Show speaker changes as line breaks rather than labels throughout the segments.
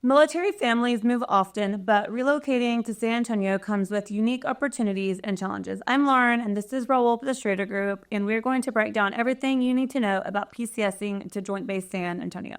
Military families move often, but relocating to San Antonio comes with unique opportunities and challenges. I'm Lauren, and this is Raul with the Schrader Group, and we're going to break down everything you need to know about PCSing to Joint Base San Antonio.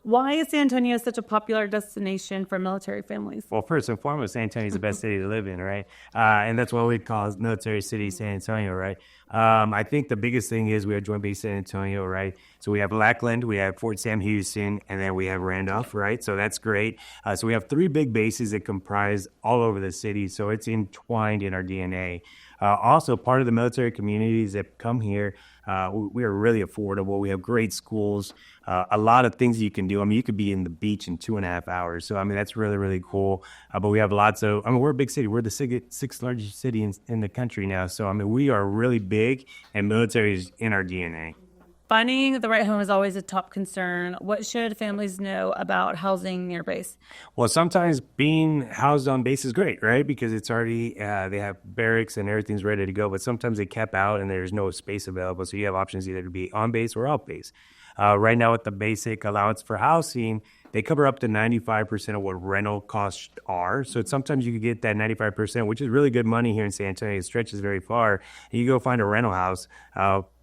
Why is San Antonio such a popular destination for military families?
Well, first and foremost, San Antonio is the best city to live in, right? And that's what we call military city San Antonio, right? I think the biggest thing is we have Joint Base San Antonio, right? So we have Lackland, we have Fort Sam Houston, and then we have Randolph, right? So that's great. So we have three big bases that comprise all over the city. So it's entwined in our DNA. Also, part of the military communities that come here, we are really affordable. We have great schools, a lot of things you can do. I mean, you could be in the beach in 2.5 hours. So, I mean, that's really, really cool. But we have lots of, we're a big city. We're the sixth largest city in the country now. So, I mean, we are really big, and military is in our DNA.
Finding the right home is always a top concern. What should families know about housing near base?
Well, sometimes being housed on base is great, right? Because it's already, they have barracks and everything's ready to go. But sometimes they cap out and there's no space available. So you have options either to be on base or off base. Right now with the basic allowance for housing, they cover up to 95% of what rental costs are. So sometimes you can get that 95%, which is really good money here in San Antonio. It stretches very far. And you go find a rental house,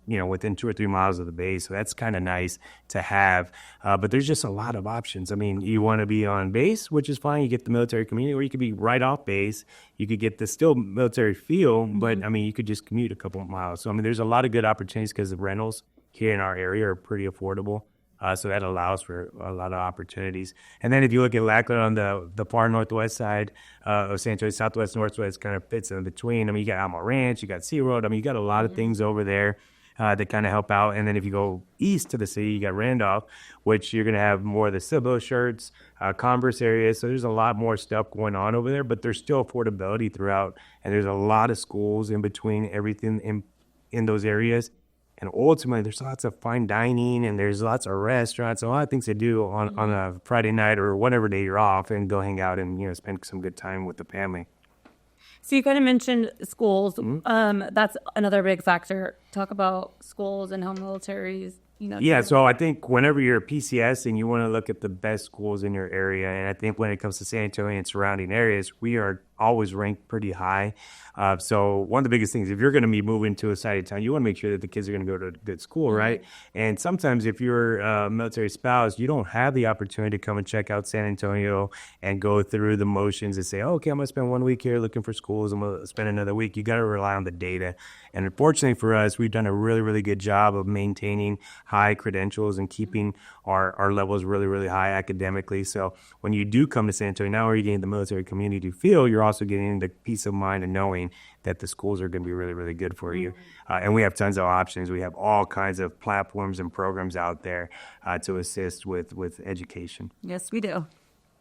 within 2 or 3 miles of the base. So that's kind of nice to have. But there's just a lot of options. I mean, you want to be on base, which is fine. You get the military community, or you could be right off base. You could get the still military feel, but I mean, you could just commute a couple of miles. So, I mean, there's a lot of good opportunities because the rentals here in our area are pretty affordable. So that allows for a lot of opportunities. And then if you look at Lackland on the far northwest side of San Antonio, southwest, northwest kind of fits in between. I mean, you got Alamo Ranch, you got Sea Road. I mean, you got a lot of things over there that kind of help out. And then if you go east to the city, you got Randolph, which you're going to have more of the Cibolo, Schertz, Converse areas. So there's a lot more stuff going on over there, but there's still affordability throughout. And there's a lot of schools in between everything in those areas. And ultimately, there's lots of fine dining and there's lots of restaurants, a lot of things to do on a Friday night or whatever day you're off and go hang out and, spend some good time with the family.
So you kind of mentioned schools. That's another big factor. Talk about schools and how militaries,
Yeah, so I think whenever you're PCSing, you want to look at the best schools in your area. And I think when it comes to San Antonio and surrounding areas, we are always ranked pretty high. So one of the biggest things, if you're going to be moving to a side of town, you want to make sure that the kids are going to go to a good school, right? And sometimes if you're a military spouse, you don't have the opportunity to come and check out San Antonio and go through the motions and say, okay, I'm going to spend 1 week here looking for schools. I'm going to spend another week. You got to rely on the data. And unfortunately for us, we've done a really, really good job of maintaining high credentials and keeping our levels really, really high academically. So when you do come to San Antonio, now you're getting the military community feel, you're also getting the peace of mind of knowing that the schools are going to be really, really good for you. And we have tons of options. We have all kinds of platforms and programs out there to assist with education.
Yes, we do.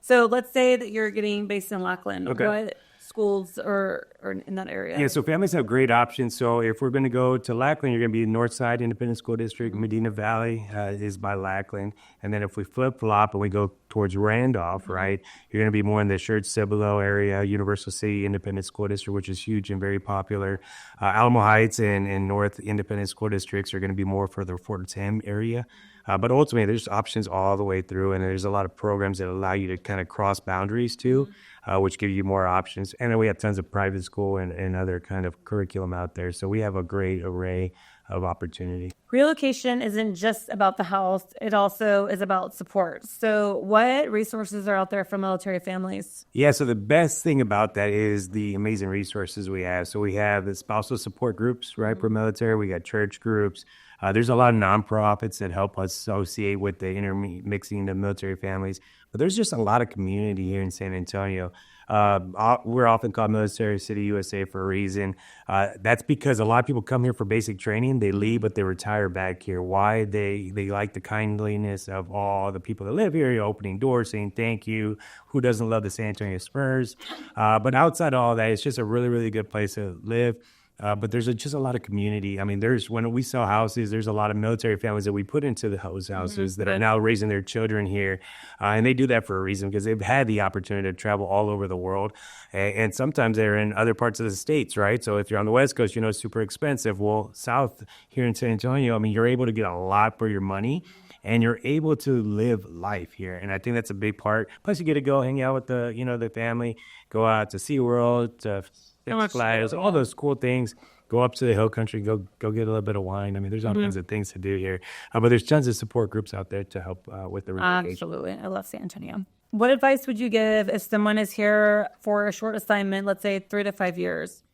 So let's say that you're getting based in Lackland.
Okay.
What schools are in that area?
Yeah, so families have great options. So if we're going to go to Lackland, you're going to be Northside Independent School District. Medina Valley is by Lackland. And then if we flip-flop and we go towards Randolph, right, you're going to be more in the Schertz, Cibolo area, Universal City Independent School District, which is huge and very popular. Alamo Heights and North Independent School Districts are going to be more for the Fort Sam area. But ultimately, there's options all the way through, and there's a lot of programs that allow you to kind of cross boundaries too, which give you more options. And then we have tons of private school and other kind of curriculum out there. So we have a great array of opportunity.
Relocation isn't just about the house. It also is about support. So what resources are out there for military families?
Yeah, so the best thing about that is the amazing resources we have. So we have the spousal support groups, right, for military. We got church groups. There's a lot of nonprofits that help us associate with the intermixing of military families. But there's just a lot of community here in San Antonio. We're often called Military City USA for a reason. That's because a lot of people come here for basic training. They leave, but they retire back here. Why? They like the kindliness of all the people that live here. You're opening doors, saying thank you. Who doesn't love the San Antonio Spurs? But outside of all that, it's just a really, really good place to live. But there's just a lot of community. I mean, when we sell houses, there's a lot of military families that we put into the houses that are now raising their children here. And they do that for a reason because they've had the opportunity to travel all over the world. And sometimes they're in other parts of the states, right? So if you're on the West Coast, it's super expensive. Well, south here in San Antonio, I mean, you're able to get a lot for your money. And you're able to live life here. And I think that's a big part. Plus, you get to go hang out with the family, go out to SeaWorld, to Six Flags, all those cool things. Go up to the hill country, go get a little bit of wine. I mean, there's all kinds of things to do here. But there's tons of support groups out there to help with the relocation.
Absolutely. I love San Antonio. What advice would you give if someone is here for a short assignment, let's say 3 to 5 years?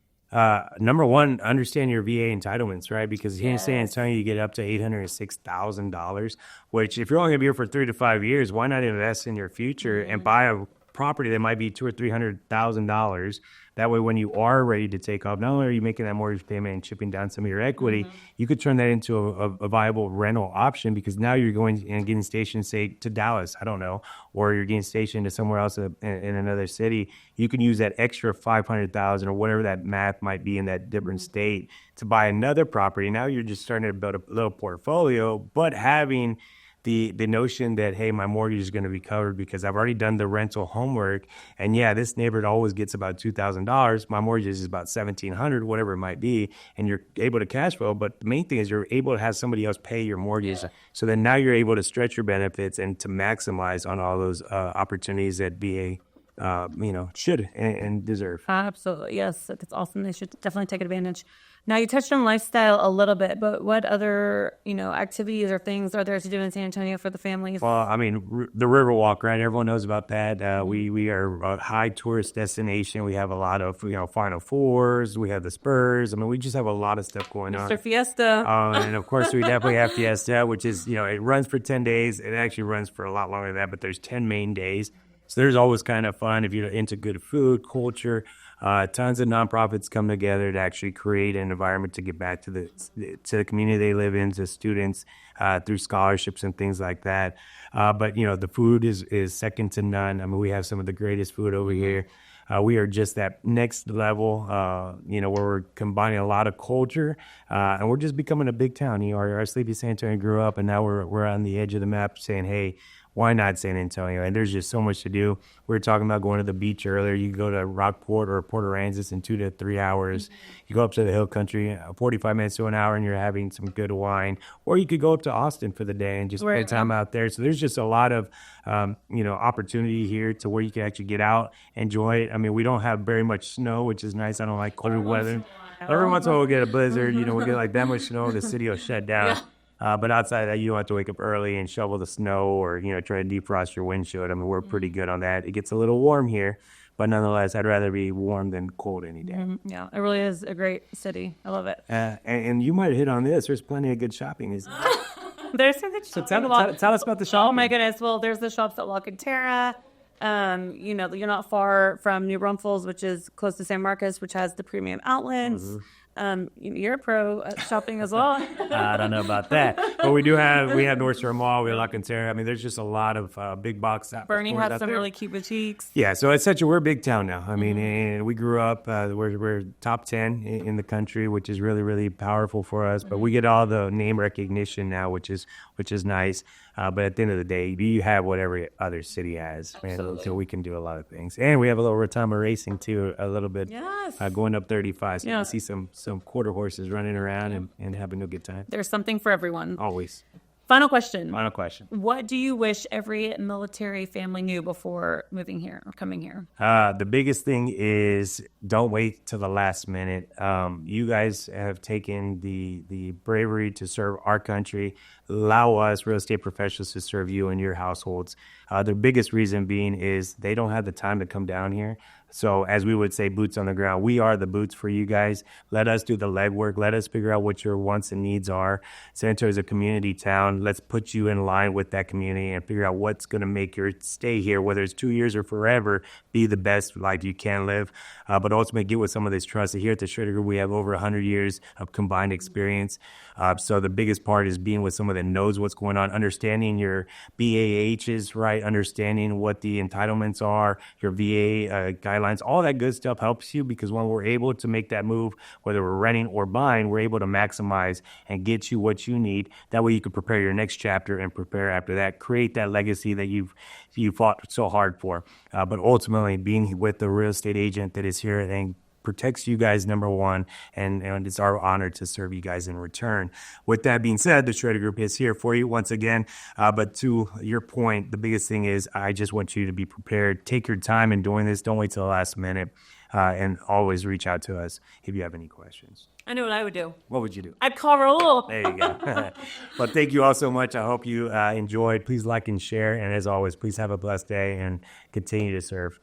Number one, understand your VA entitlements, right? Because here in San Antonio, you get up to $806,000, which if you're only going to be here for 3 to 5 years, why not invest in your future and buy a property that might be $200,000 or $300,000? That way, when you are ready to take off, not only are you making that mortgage payment and chipping down some of your equity, you could turn that into a viable rental option because now you're going and getting stationed, say, to Dallas, I don't know, or you're getting stationed to somewhere else in another city. You can use that extra $500,000 or whatever that math might be in that different state to buy another property. Now you're just starting to build a little portfolio, but having the notion that, hey, my mortgage is going to be covered because I've already done the rental homework. And yeah, this neighborhood always gets about $2,000. My mortgage is about $1,700, whatever it might be. And you're able to cash flow. But the main thing is you're able to have somebody else pay your mortgage. So then now you're able to stretch your benefits and to maximize on all those opportunities that VA should and deserve.
Absolutely. Yes. That's awesome. They should definitely take advantage. Now, you touched on lifestyle a little bit, but what other, activities or things are there to do in San Antonio for the families?
Well, I mean, the Riverwalk, right? Everyone knows about that. We are a high tourist destination. We have a lot of, Final Fours. We have the Spurs. I mean, we just have a lot of stuff going on.
Mr. Fiesta.
And of course, we definitely have Fiesta, which is, it runs for 10 days. It actually runs for a lot longer than that, but there's 10 main days. So there's always kind of fun if you're into good food, culture. Tons of nonprofits come together to actually create an environment to get back to the community they live in, to students through scholarships and things like that. But the food is second to none. I mean, we have some of the greatest food over here. We are just that next level, where we're combining a lot of culture, and we're just becoming a big town. Our sleepy San Antonio grew up, and now we're on the edge of the map saying, hey, why not San Antonio? And there's just so much to do. We were talking about going to the beach earlier. You can go to Rockport or Port Aransas in 2 to 3 hours. You go up to the hill country, 45 minutes to an hour, and you're having some good wine. Or you could go up to Austin for the day and just spend time out there. So there's just a lot of, opportunity here to where you can actually get out, enjoy it. I mean, we don't have very much snow, which is nice. I don't like cold weather. Every once in a while we'll get a blizzard. We get like that much snow, the city will shut down. But outside of that, you don't have to wake up early and shovel the snow or, try to defrost your windshield. I mean, we're pretty good on that. It gets a little warm here, but nonetheless, I'd rather be warm than cold any day.
Yeah, it really is a great city. I love it.
And you might hit on this. There's plenty of good shopping.
There's some good shopping. So
tell us about the shopping.
Oh, my goodness. Well, there's the shops at La Cantera. You're not far from New Braunfels, which is close to San Marcos, which has the premium outlets. You're a pro at shopping as well.
I don't know about that, but we have North Shore Mall, we have La Cantera. I mean, there's just a lot of big box.
Bernie has some really cute boutiques.
Yeah, so we're a big town now. I mean, and we grew up. We're top 10 in the country, which is really, really powerful for us. But we get all the name recognition now, which is nice. But at the end of the day, you have what every other city has. So we can do a lot of things. And we have a little Retama racing, too, a little bit.
Yes.
Going up 35. So you can see some quarter horses running around and having a good time.
There's something for everyone.
Always.
Final question.
What
do you wish every military family knew before moving here or coming here?
The biggest thing is don't wait till the last minute. You guys have taken the bravery to serve our country. Allow us, real estate professionals, to serve you and your households. The biggest reason being is they don't have the time to come down here. So as we would say, boots on the ground, we are the boots for you guys. Let us do the legwork. Let us figure out what your wants and needs are. San Antonio is a community town. Let's put you in line with that community and figure out what's going to make your stay here, whether it's 2 years or forever, be the best life you can live. But ultimately get with some of this trust. Here at the Schrader Group, we have over 100 years of combined experience. So the biggest part is being with someone that knows what's going on, understanding your BAHs, right? Understanding what the entitlements are, your VA guidelines sidelines. All that good stuff helps you because when we're able to make that move, whether we're renting or buying, we're able to maximize and get you what you need. That way you can prepare your next chapter and prepare after that, create that legacy that you fought so hard for. But ultimately being with the real estate agent that is here and protects you guys, number one, and it's our honor to serve you guys in return. With that being said, the Schrader Group is here for you once again. But to your point, the biggest thing is I just want you to be prepared. Take your time in doing this. Don't wait till the last minute, and always reach out to us if you have any questions.
I know what I would do.
What would you do?
I'd call Raul.
There you go. Well, thank you all so much. I hope you enjoyed. Please like and share. And as always, please have a blessed day and continue to serve.